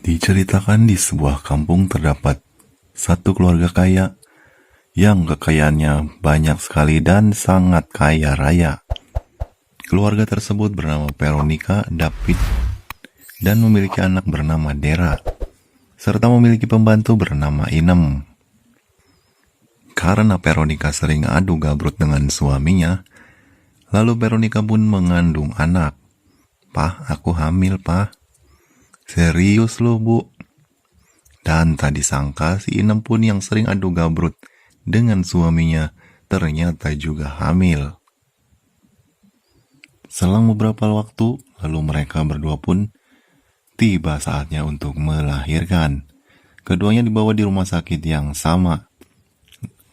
Diceritakan di sebuah kampung terdapat satu keluarga kaya yang kekayaannya banyak sekali dan sangat kaya raya. Keluarga tersebut bernama Veronica, David, dan memiliki anak bernama Dera, serta memiliki pembantu bernama Inem. Karena Veronica sering adu gabrut dengan suaminya, lalu Veronica pun mengandung anak. "Pah, aku hamil, Pah." "Serius lo, Bu?" Dan tak disangka si Inem pun yang sering adu gabrut dengan suaminya ternyata juga hamil. Selang beberapa waktu, lalu mereka berdua pun tiba saatnya untuk melahirkan. Keduanya dibawa di rumah sakit yang sama.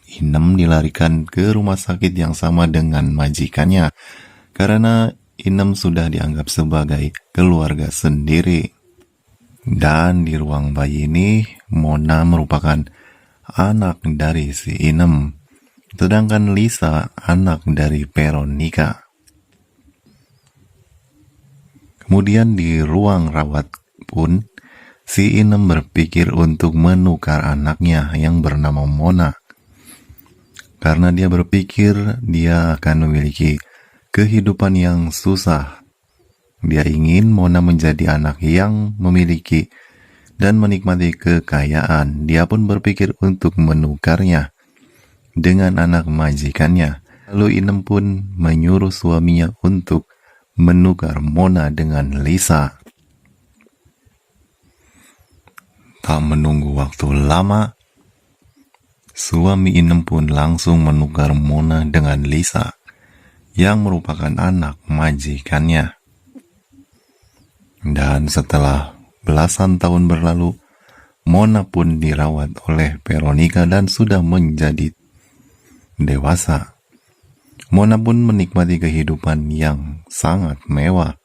Inem dilarikan ke rumah sakit yang sama dengan majikannya karena Inem sudah dianggap sebagai keluarga sendiri. Dan di ruang bayi ini, Mona merupakan anak dari si Inem, sedangkan Lisa anak dari Veronica. Kemudian di ruang rawat pun, si Inem berpikir untuk menukar anaknya yang bernama Mona. Karena dia berpikir dia akan memiliki kehidupan yang susah. Dia ingin Mona menjadi anak yang memiliki dan menikmati kekayaan. Dia pun berpikir untuk menukarnya dengan anak majikannya. Lalu Inem pun menyuruh suaminya untuk menukar Mona dengan Lisa. Tak menunggu waktu lama, suami Inem pun langsung menukar Mona dengan Lisa, yang merupakan anak majikannya. Dan setelah belasan tahun berlalu, Mona pun dirawat oleh Veronica dan sudah menjadi dewasa. Mona pun menikmati kehidupan yang sangat mewah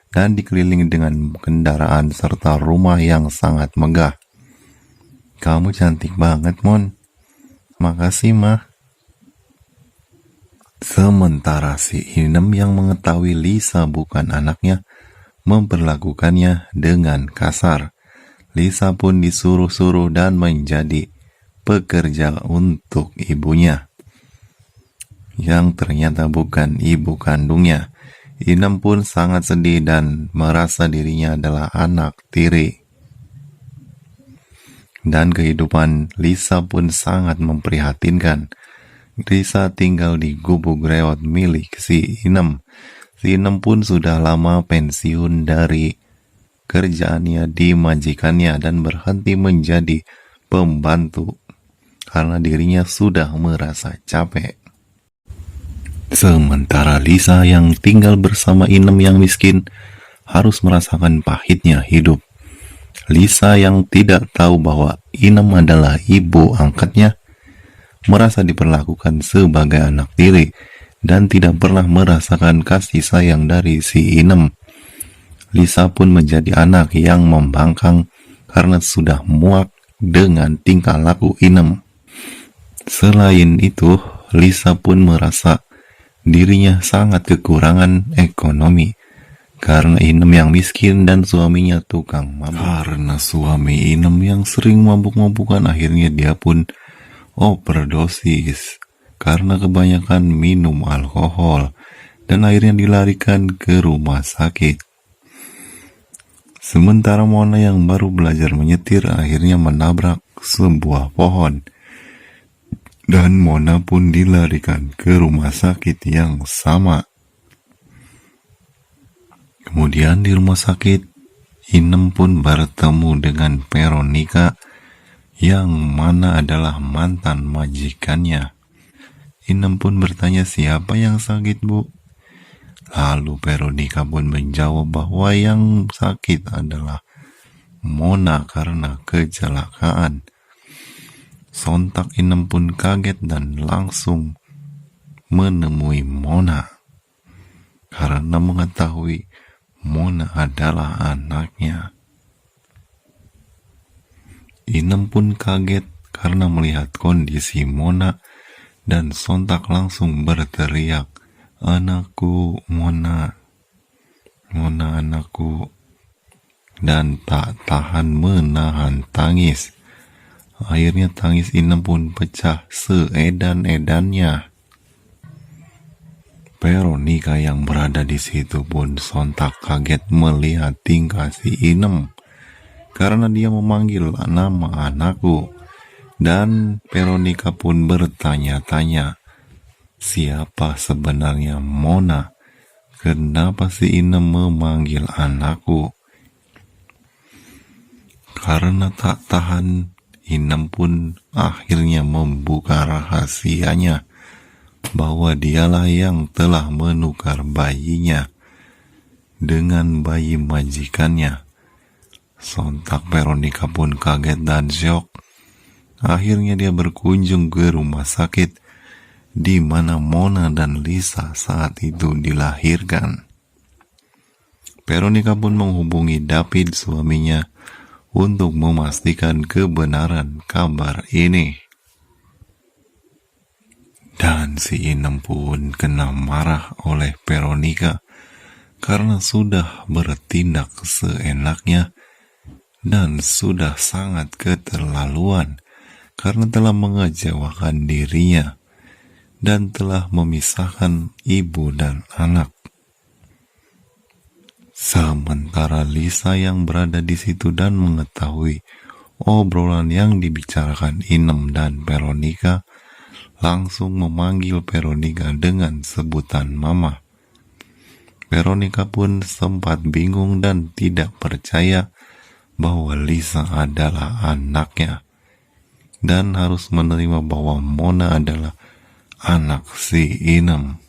dan dikelilingi dengan kendaraan serta rumah yang sangat megah. "Kamu cantik banget, Mon." "Makasih, Mah." Sementara si Inem yang mengetahui Lisa bukan anaknya, memperlakukannya dengan kasar. Lisa pun disuruh-suruh dan menjadi pekerja untuk ibunya, yang ternyata bukan ibu kandungnya. Inem pun sangat sedih dan merasa dirinya adalah anak tiri. Dan kehidupan Lisa pun sangat memprihatinkan. Lisa tinggal di gubuk reot milik si Inem. Si Inem pun sudah lama pensiun dari kerjaannya di majikannya dan berhenti menjadi pembantu karena dirinya sudah merasa capek. Sementara Lisa yang tinggal bersama Inem yang miskin harus merasakan pahitnya hidup. Lisa yang tidak tahu bahwa Inem adalah ibu angkatnya merasa diperlakukan sebagai anak tiri dan tidak pernah merasakan kasih sayang dari si Inem. Lisa pun menjadi anak yang membangkang karena sudah muak dengan tingkah laku Inem. Selain itu, Lisa pun merasa dirinya sangat kekurangan ekonomi karena Inem yang miskin dan suaminya tukang mabuk. Karena suami Inem yang sering mabuk-mabukan, akhirnya dia pun overdosis karena kebanyakan minum alkohol dan akhirnya dilarikan ke rumah sakit. Sementara Mona yang baru belajar menyetir akhirnya menabrak sebuah pohon dan Mona pun dilarikan ke rumah sakit yang sama. Kemudian di rumah sakit, Inem pun bertemu dengan Veronica yang mana adalah mantan majikannya. Inem pun bertanya, "Siapa yang sakit, Bu?" Lalu Veronica pun menjawab bahwa yang sakit adalah Mona karena kecelakaan. Sontak Inem pun kaget dan langsung menemui Mona karena mengetahui Mona adalah anaknya. Inem pun kaget karena melihat kondisi Mona dan sontak langsung berteriak, "Anakku, Mona, Mona anakku." dan tak tahan menahan tangis. Akhirnya tangis Inem pun pecah seedan-edannya. Veronica yang berada di situ pun sontak kaget melihat tingkah si Inem, karena dia memanggil nama anakku. Dan Veronica pun bertanya-tanya, siapa sebenarnya Mona? Kenapa si Inem memanggil anakku? Karena tak tahan, Inem pun akhirnya membuka rahasianya bahwa dialah yang telah menukar bayinya dengan bayi majikannya. Sontak Veronica pun kaget dan syok. Akhirnya dia berkunjung ke rumah sakit di mana Mona dan Lisa saat itu dilahirkan. Veronica pun menghubungi David, suaminya, untuk memastikan kebenaran kabar ini. Dan si Inem pun kena marah oleh Veronica karena sudah bertindak seenaknya dan sudah sangat keterlaluan karena telah mengecewakan dirinya dan telah memisahkan ibu dan anak. Sementara Lisa yang berada di situ dan mengetahui obrolan yang dibicarakan Inem dan Veronica langsung memanggil Veronica dengan sebutan mama. Veronica pun sempat bingung dan tidak percaya bahwa Lisa adalah anaknya dan harus menerima bahwa Mona adalah anak si Inem.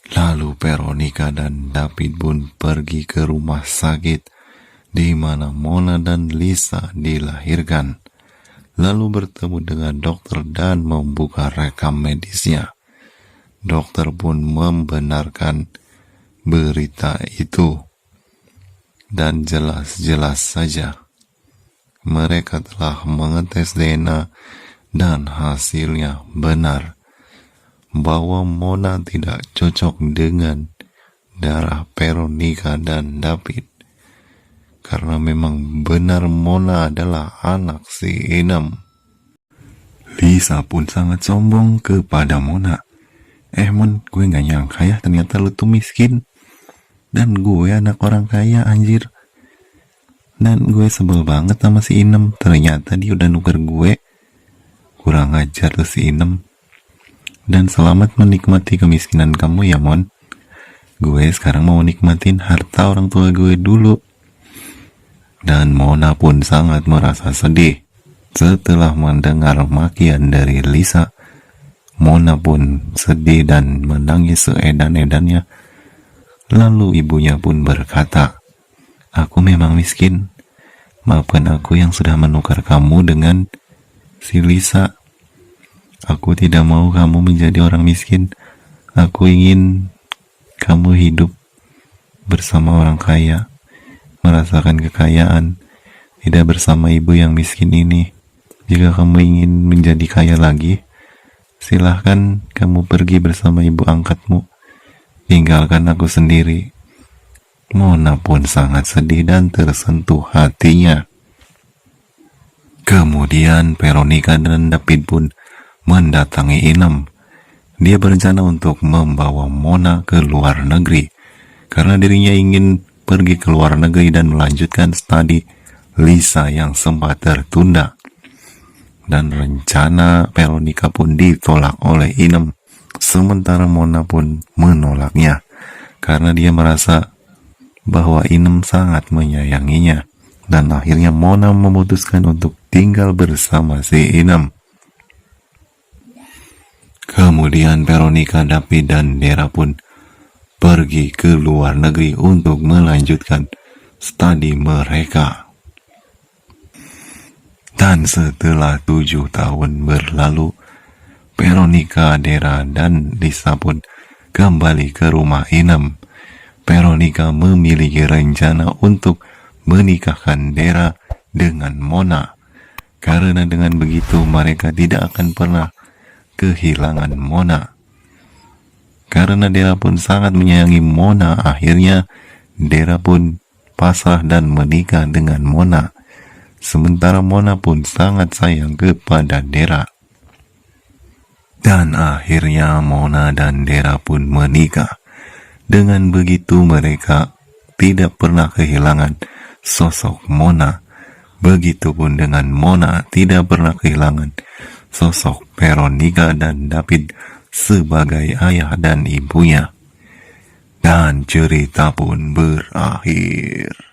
Lalu Veronica dan David pun pergi ke rumah sakit di mana Mona dan Lisa dilahirkan, lalu bertemu dengan dokter dan membuka rekam medisnya. Dokter pun membenarkan berita itu, dan jelas-jelas saja mereka telah mengetes DNA dan hasilnya benar bahwa Mona tidak cocok dengan darah Veronica dan David, karena memang benar Mona adalah anak si Inem. Lisa pun sangat sombong kepada Mona. Mon, gue gak nyangka ya ternyata lu tuh miskin, dan gue anak orang kaya, anjir. Dan gue sebel banget sama si Inem, ternyata dia udah nuker gue. Kurang ajar tuh si Inem. Dan selamat menikmati kemiskinan kamu ya, Mon. Gue sekarang mau nikmatin harta orang tua gue dulu. Dan Mona pun sangat merasa sedih setelah mendengar makian dari Lisa. Mona pun sedih dan menangis seedan-edannya. Lalu ibunya pun berkata, aku memang miskin. Maafkan aku yang sudah menukar kamu dengan si Lisa. Aku tidak mau kamu menjadi orang miskin. Aku ingin kamu hidup bersama orang kaya, merasakan kekayaan, tidak bersama ibu yang miskin ini. Jika kamu ingin menjadi kaya lagi, silahkan kamu pergi bersama ibu angkatmu. Tinggalkan aku sendiri. Mona pun sangat sedih dan tersentuh hatinya. Kemudian Veronica dan David pun mendatangi Inem. Dia berencana untuk membawa Mona ke luar negeri karena dirinya ingin pergi ke luar negeri dan melanjutkan studi Lisa yang sempat tertunda. Dan rencana Veronica pun ditolak oleh Inem, sementara Mona pun menolaknya karena dia merasa bahwa Inem sangat menyayanginya. Dan akhirnya Mona memutuskan untuk tinggal bersama si Inem. Kemudian Veronica, David, dan Dera pun pergi ke luar negeri untuk melanjutkan studi mereka. Dan setelah 7 tahun berlalu, Veronica, Dera, dan Lisa pun kembali ke rumah Inem. Veronica memiliki rencana untuk menikahkan Dera dengan Mona, karena dengan begitu mereka tidak akan pernah kehilangan Mona. Karena Dera pun sangat menyayangi Mona, akhirnya Dera pun pasrah dan menikah dengan Mona. Sementara Mona pun sangat sayang kepada Dera. Dan akhirnya Mona dan Dera pun menikah. Dengan begitu mereka tidak pernah kehilangan sosok Mona. Begitupun dengan Mona tidak pernah kehilangan sosok Veronica dan David sebagai ayah dan ibunya. Dan cerita pun berakhir.